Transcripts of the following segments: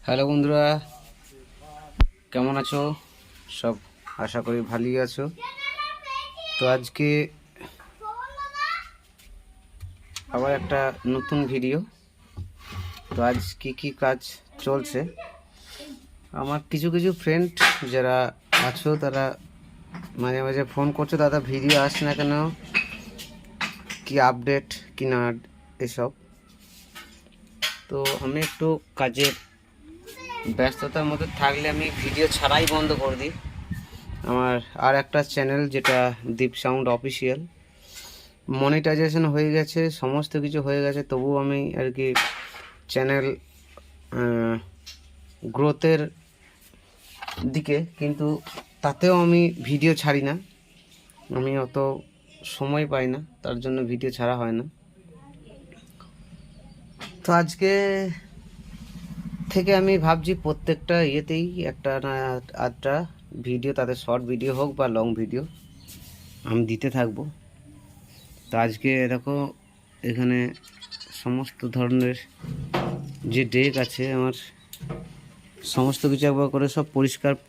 Hello বন্ধুরা, কেমন আছো? সব আশা করি ভালোই আছো। তো আজকে আবার একটা নতুন ভিডিও। তো আজ কি কাজ চলছে, আমার কিছু কিছু ফ্রেন্ড যারা আছো তারা মাঝে মাঝে ফোন করছো, দাদা ভিডিও আসছে না কেন, কি আপডেট কি না এসব। তো আমি একটু কাজের ব্যস্ততার মধ্যে থাকলে আমি ভিডিও ছাড়াই বন্ধ করে দিই। আমার আর একটা চ্যানেল যেটা দীপ সাউন্ড অফিসিয়াল, মনিটাইজেশন হয়ে গেছে, সমস্ত কিছু হয়ে গেছে, তবুও আমি আর কি চ্যানেল গ্রোথের দিকে, কিন্তু তাতেও আমি ভিডিও ছাড়ি না। আমি অত সময় পাই না, তার জন্য ভিডিও ছাড়া হয় না। তো আজকে থেকে আমি ভাবছি প্রত্যেকটা ইয়েতেই একটা না আধটা ভিডিও, তাদের শর্ট ভিডিও হোক বা লং ভিডিও, আমি দিতে থাকবো। তো আজকে দেখো এখানে সমস্ত ধরনের যে ডেক আছে আমার, সমস্ত কিছু একবার করে সব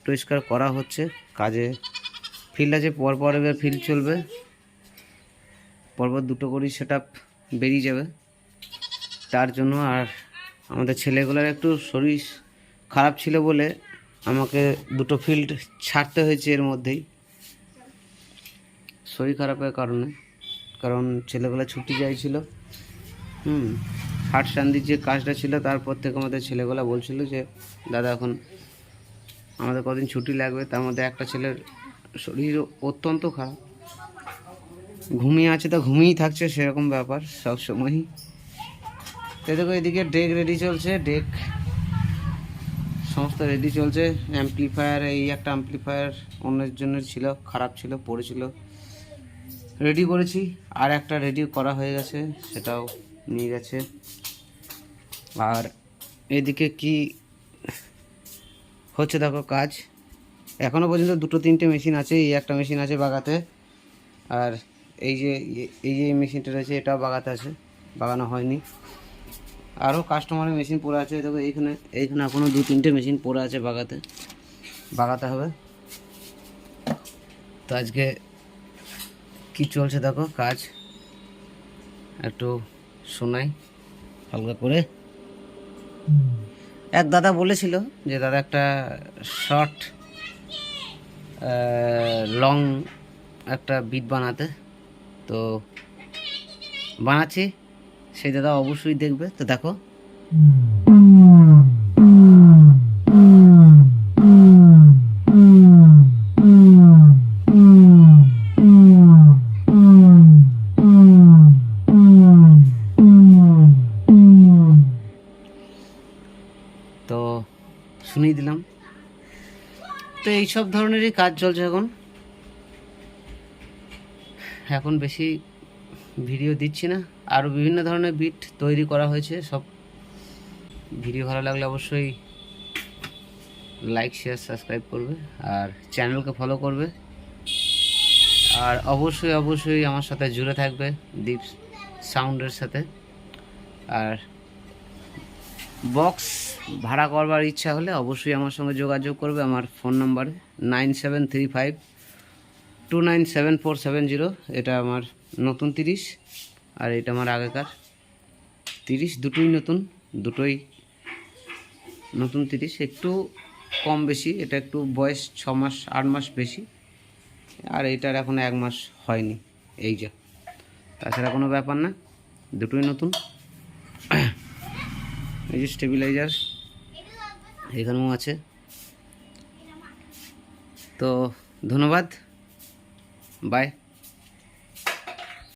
পরিষ্কার করা হচ্ছে। কাজে ফিল্ড আছে, পরপর এবার ফিল্ড চলবে, পরপর দুটো করেই সেট আপ বেরিয়ে যাবে। তার জন্য আর আমাদের ছেলেগুলোর একটু শরীর খারাপ ছিল বলে আমাকে দুটো ফিল্ড ছাড়তে হয়েছে এর মধ্যেই, শরীর খারাপের কারণে। কারণ ছেলেগুলো ছুটি চাইছিল। হাট সান্দির যে কাজটা ছিল তারপর থেকে আমাদের ছেলেগুলো বলছিল যে দাদা এখন আমাদের কদিন ছুটি লাগবে। তার মধ্যে একটা ছেলের শরীর অত্যন্ত খারাপ, ঘুমিয়ে আছে, তা ঘুমিয়েই থাকছে, সেরকম ব্যাপার সব সময়ই। তো দেখো এদিকে ডেক রেডি চলছে, ডেক সমস্ত রেডি চলছে। অ্যাম্পলিফায়ার, এই একটা অ্যাম্পলিফায়ার অন্যের জন্য ছিল, খারাপ ছিল, পড়েছিল, রেডি করেছি। আর একটা রেডি করা হয়ে গেছে, সেটাও নিয়ে গেছে। আর এদিকে কি হচ্ছে দেখো কাজ, এখনও পর্যন্ত দুটো তিনটে মেশিন আছে। এই একটা মেশিন আছে বাগাতে, আর এই যে মেশিনটা রয়েছে এটাও বাগাতে আছে, বাগানো হয়নি। আরও কাস্টমারের মেশিন পড়ে আছে, দেখো এইখানে এখনও দু তিনটে মেশিন পড়ে আছে বাগাতে হবে। তো আজকে কি চলছে দেখো কাজ, একটু শোনাই হালকা করে। এক দাদা বলেছিল যে দাদা একটা শর্ট লং একটা বিট বানাতে, তো বানাচ্ছি, সেই দাদা অবশ্যই দেখবে। তো দেখো তো শুনিয়ে দিলাম। তো এইসব ধরনেরই কাজ চলছে এখন বেশি ভিডিও দিচ্ছি না। আরও বিভিন্ন ধরনের বিট তৈরি করা হয়েছে সব। ভিডিও ভালো লাগলে অবশ্যই লাইক শেয়ার সাবস্ক্রাইব করবে, আর চ্যানেলকে ফলো করবে, আর অবশ্যই আমার সাথে জুড়ে থাকবে দীপ সাউন্ডের সাথে। আর বক্স ভাড়া করবার ইচ্ছা হলে অবশ্যই আমার সঙ্গে যোগাযোগ করবে আমার ফোন নাম্বারে 9735297470। এটা আমার নতুন 30, আর এটা আমার আগেকার 30, দুটোই দুটোই নতুন 30, একটু কম বেশি, এটা একটু বয়স 6 মাস 8 মাস বেশি, আর এইটার এখন 1 মাস হয়নি, এই যা। তাছাড়া কোনো ব্যাপার না, দুটোই নতুন। এই যে স্টেবিলাইজার এখানেও আছে। তো ধন্যবাদ, বাই।